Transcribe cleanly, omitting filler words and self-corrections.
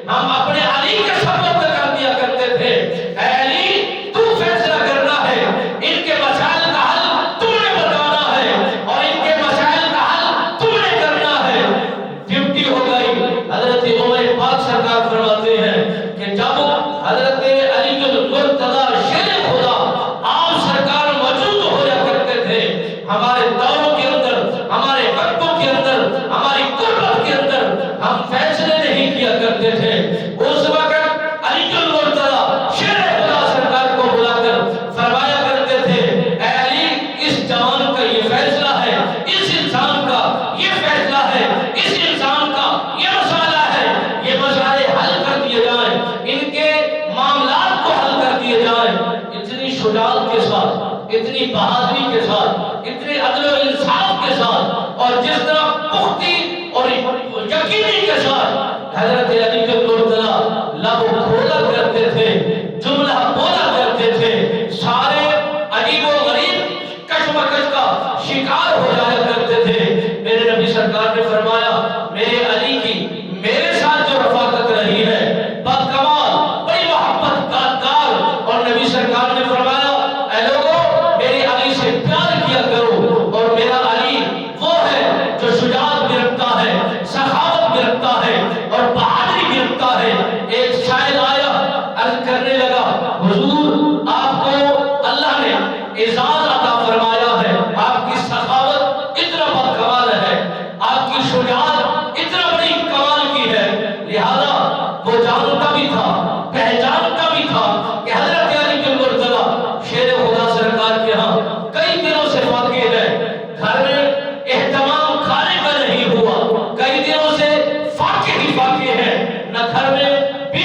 ہم اپنے علی کے سپرد کر دیا کرتے تھے، اے علی تو فیصلہ کرنا ہے، ان کے مسائل کا حل تم نے بتانا ہے اور ان کے مسائل کا حل تم نے کرنا ہے۔ ڈیوٹی ہو گئی۔ حضرت عمر پاک سرکار فرماتے ہیں کہ جب حضرت علی المرتضی شیر خدا آپ سرکار موجود ہوا کرتے تھے، ہمارے دوروں کے اندر، ہمارے وقتوں کے اندر، ہماری قربت کے اندر ہم فیصلے نہیں کیا کرتے تھے، اس وقت علی المرتضی شیر خدا سرکار کو بلا کر فرمایا کرتے تھے، اے علی اس جوان کا یہ فیصلہ ہے، اس انسان کا یہ فیصلہ ہے، اس انسان کا یہ مسئلہ ہے، یہ مسئلے حل کر دیے جائیں، ان کے معاملات کو حل کر دیے جائیں۔ اتنی شجاعت کے ساتھ، اتنی بہادری کے ساتھ، اتنے عدل و انصاف کے ساتھ اور جس طرح پختی اور یقینی کے ساتھ حضرت علی